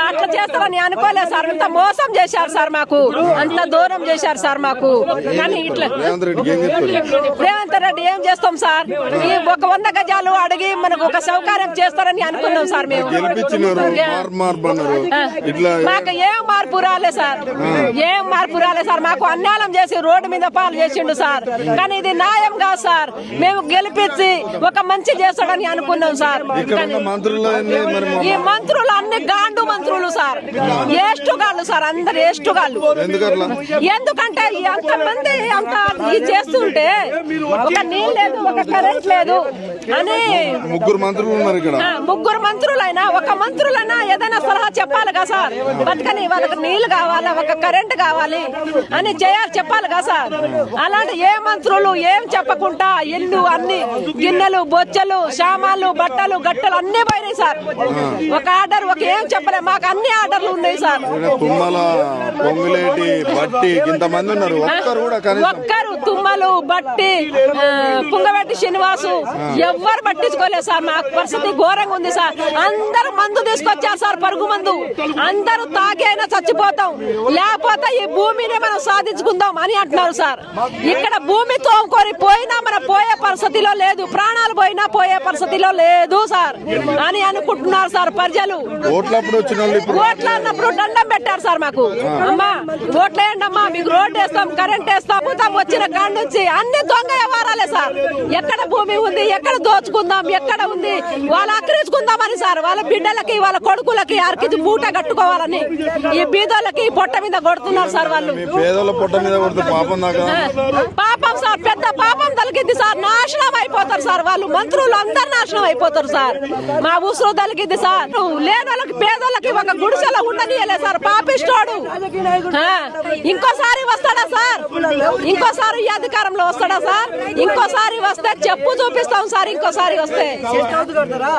అట్లా చేస్తారని అనుకోలేదు సార్. అంత మోసం చేశారు సార్, మాకు అంత దూరం చేశారు సార్ మాకు. కానీ ఇట్లా రేవంత్ రెడ్డి ఏం చేస్తాం సార్? ఈ 100 గజాలు అడిగి మనకు ఒక సౌకర్యం చేస్తారని అనుకున్నాం సార్ మేము. మాకు ఏం మార్పు రాలే సార్, ఏం మార్పు రాలే సార్. మాకు అన్యాయం చేసి రోడ్డు మీద పాలు చేసిండు సార్. కానీ ఇది న్యాయం కాదు సార్. మేము గెలిపించి ఒక మంచి చేస్తాడని అనుకున్నాం సార్. ఈ మంత్రులు అన్ని గాండు మంత్రులు సార్, ఏస్టుగాళ్ళు సార్, అందరు ఏస్టుగాళ్ళు. ఎందుకంటే అంతమంది అంత ఇది చేస్తుంటే ఒక నీళ్ళు లేదు, ఒక కరెంట్ లేదు అని ముగ్గురు మంత్రులు ఉన్నారు ఇక్కడ. ముగ్గురు మంత్రులైనా ఒక మంత్రులైనా ఏదైనా సలహా చెప్పాలి కదా సార్. బతకని వాళ్ళకి నీళ్లు కావాలి, ఒక కరెంట్ కావాలి అని చెప్పాలి కదా సార్. అలాంటి ఏ మంత్రులు ఏం చెప్పకుండా ఇల్లు అన్ని గిన్నెలు బొచ్చలు సామాన్లు బట్టలు గట్టలు అన్ని పోయినాయి సార్. ఒక ఆర్డర్ ఒక ఏం చెప్పలే, మాకు అన్ని ఆర్డర్లు ఉన్నాయి సార్. తుమ్మల పొంగులేటి బట్టి ఇంతమంది ఉన్నారు, ఒక్కరు తుమ్మలు బట్టి పుంగవెట్టి శ్రీనివాసు ఎవ్వరు పట్టించుకోలేదు సార్. మాకు పరిస్థితి ఘోరంగా ఉంది సార్. అందరూ మందు తీసుకొచ్చారు సార్, పరుగు మందు. అందరూ తాగి అయినా చచ్చిపోతాం, లేకపోతే ఈ భూమిని మనం సాధించుకుందాం అని అంటున్నారు సార్. ఇక్కడ భూమి తోముకొని పోయినా మనం పోయే పరిస్థితిలో లేదు, ప్రాణాలు పోయినా పోయే పరిస్థితిలో లేదు సార్ అని అనుకుంటున్నారు సార్ ప్రజలు. ఓట్లు అన్నప్పుడు దండం పెట్టారు సార్ మాకు. అమ్మా ఓట్లు వేయండి అమ్మా, మీకు రోడ్డు వేస్తాం, కరెంట్ వేస్తాం, వచ్చిన కాడ నుంచి అన్ని దొంగ వ్యవహారాలే సార్. ఎక్కడ భూమి ఉంది, ఎక్కడ దోచుకుందాం, ఎక్కడ ఉంది వాళ్ళు ఆక్రమించుకుందామని సార్. వాళ్ళ బిడ్డలకి వాళ్ళ కొడుకులకి అరికించి మూట కట్టుకోవాలని ఈ బీదోళ్ళకి పొట్ట మీద కొడుతున్నారు సార్. వాళ్ళు పాపం సార్, పెద్ద పాపం తలిగింది సార్. నాశనం అయిపోతారు సార్ వాళ్ళు. మంత్రులు అందరు నాశనం అయిపోతారు సార్. మా ఊసురు తలిగింది సార్. లేనోళ్ళకి పేదోళ్ళకి ఒక గుడిసెలో ఉండనియలే సార్ పాపిస్తోడు. ఇంకోసారి వస్తాడా సార్? ఇంకోసారి ఈ అధికారంలో వస్తాడా సార్? ఇంకోసారి వస్తే చెప్పు చూపిస్తాం సార్. ఇంకోసారి వస్తే